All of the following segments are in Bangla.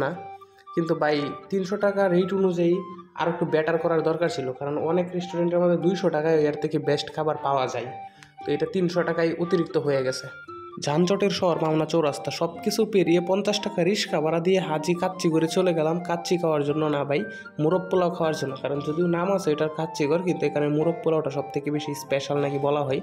না, কিন্তু ভাই ৩০০ টাকা রেট অনুযায়ী আর একটু বেটার করার দরকার ছিল, কারণ অনেক রেস্টুরেন্টের মধ্যে ২০০ টাকায় এর থেকে বেস্ট খাবার পাওয়া যায়। তো এটা ৩০০ টাকায় অতিরিক্ত হয়ে গেছে। যানজটের শহর মাওনা চৌরাস্তা, সব কিছু পেরিয়ে ৫০ টাকা রিক্সা ভাড়া দিয়ে হাজি কাচ্চি করে চলে গেলাম। কাচ্চি খাওয়ার জন্য না ভাই, মোরগ পোলাও খাওয়ার জন্য। কারণ যদিও নাম আছে এটার কাচ্চি ঘর, কিন্তু এখানে মোরগ পোলাওটা সব থেকে বেশি স্পেশাল নাকি বলা হয়।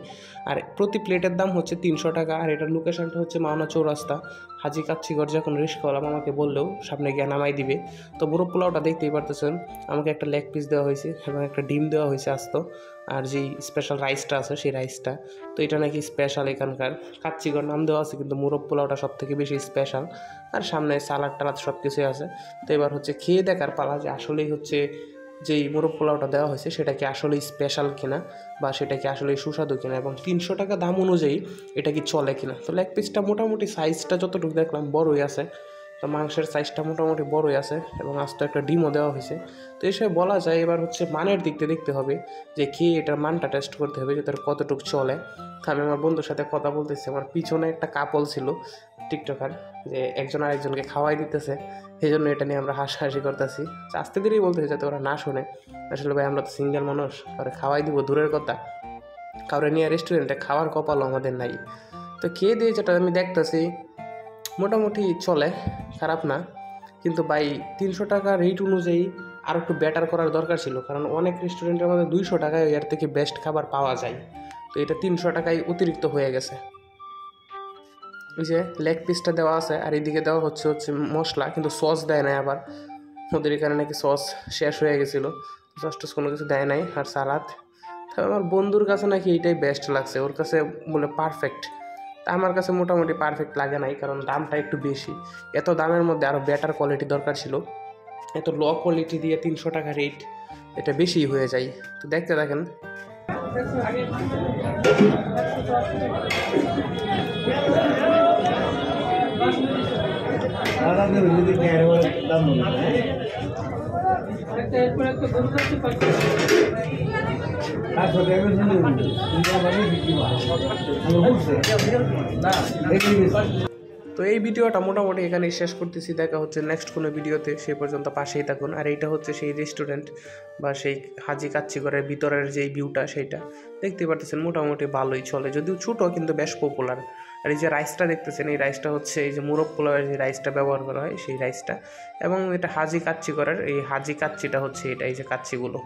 আর প্রতি প্লেটের দাম হচ্ছে ৩০০ টাকা। আর এটার লোকেশনটা হচ্ছে মাওনা চৌরাস্তা। হাজি কাচ্চি ঘর যখন রিক্সাওয়ালা আমাকে বললেও সামনে গিয়ে নামাই দিবে। তো মোরগ পোলাওটা দেখতেই পারতেছেন, আমাকে একটা লেগ পিস দেওয়া হয়েছে এবং একটা ডিম দেওয়া হয়েছে আস্ত। আর যেই স্পেশাল রাইসটা আছে সেই রাইসটা, তো এটা নাকি স্পেশাল এখানকার। কাচ্চিঘর নাম দেওয়া আছে, কিন্তু মোরগ পোলাওটা সব থেকে বেশি স্পেশাল। আর সামনে সালাদ টালাদ সব কিছুই আছে। তো এবার হচ্ছে খেয়ে দেখার পালা যে আসলেই হচ্ছে যেই মোরগ পোলাওটা দেওয়া হয়েছে সেটা কি আসলেই স্পেশাল কিনা, বা সেটা কি আসলেই সুস্বাদু কিনা, এবং ৩০০ টাকা দাম অনুযায়ী এটা কি চলে কিনা। তো লেগ পিসটা মোটামুটি সাইজটা যতটুকু দেখলাম বড়ই আছে, তো মাংসের সাইজটা মোটামুটি বড়ই আছে এবং আস্ত একটা ডিমও দেওয়া হয়েছে। তো এসে বলা যায় এবার হচ্ছে মানের দিক দিয়ে দেখতে হবে, যে খেয়ে এটার মানটা টেস্ট করতে হবে যে তার কতটুকু চলে। আমি আমার বন্ধুর সাথে কথা বলতেছি, আমার পিছনে একটা কাপল ছিল টিকটকার, যে একজন আরেকজনকে খাওয়াই দিতেছে, সেই জন্য এটা নিয়ে আমরা হাসাহাসি করতেছি। আস্তে ধীরেই বলতেছি যাতে ওরা না শোনে। আসলে ভাই আমরা তো সিঙ্গেল মানুষ, কাউরে খাওয়াই দিব দূরের কথা, কাউরে নিয়ে রেস্টুরেন্টে খাওয়ার কপালও আমাদের নাই। তো খেয়ে দিয়ে যেটা আমি দেখতেছি মোটামুটি চলে, খারাপ না। কিন্তু ভাই ৩০০ টাকা রেট অনুযায়ী আর একটু বেটার করার দরকার ছিল, কারণ অনেক রেস্টুরেন্টের মধ্যে ২০০ টাকায় এর থেকে বেস্ট খাবার পাওয়া যায়। তো এটা ৩০০ টাকায় অতিরিক্ত হয়ে গেছে। এই যে লেগ পিসটা দেওয়া আছে, আর এদিকে দেওয়া হচ্ছে মশলা, কিন্তু সস দেয় নাই। আবার ওদের এখানে নাকি সস শেষ হয়ে গেছিলো, সস টস কোনো কিছু দেয় নাই। আর সালাদ, তবে আমার বন্ধুর কাছে নাকি এইটাই বেস্ট লাগছে, ওর কাছে বলে পারফেক্ট। তা আমার কাছে মোটামুটি পারফেক্ট লাগে নাই, কারণ দামটা একটু বেশি। এত দামের মধ্যে আরও বেটার কোয়ালিটি দরকার ছিল। এত লো কোয়ালিটি দিয়ে ৩০০ টাকা রেট, এটা বেশি হয়ে যায়। তো দেখতে থাকেন। তো এই ভিডিওটা মোটামুটি এখানেই শেষ করতেছি। দেখা হচ্ছে নেক্সট কোনো ভিডিওতে, সেই পর্যন্ত পাশেই থাকুন। আর এইটা হচ্ছে সেই রেস্টুরেন্ট বা সেই হাজি কাচ্চিঘরের ভিতরের যেই ভিউটা, সেইটা দেখতে পারতেছেন মোটামুটি ভালোই চলে, যদিও ছোটো কিন্তু বেশ পপুলার। আর এই যে রাইসটা দেখতেছেন, এই রাইসটা হচ্ছে এই যে মোরগ পোলাওয়ের যে রাইসটা ব্যবহার করা হয় সেই রাইসটা, এবং এটা হাজি কাচ্চিঘরের এই হাজি কাচ্চিটা হচ্ছে এটা, এই যে কাচ্চিগুলো।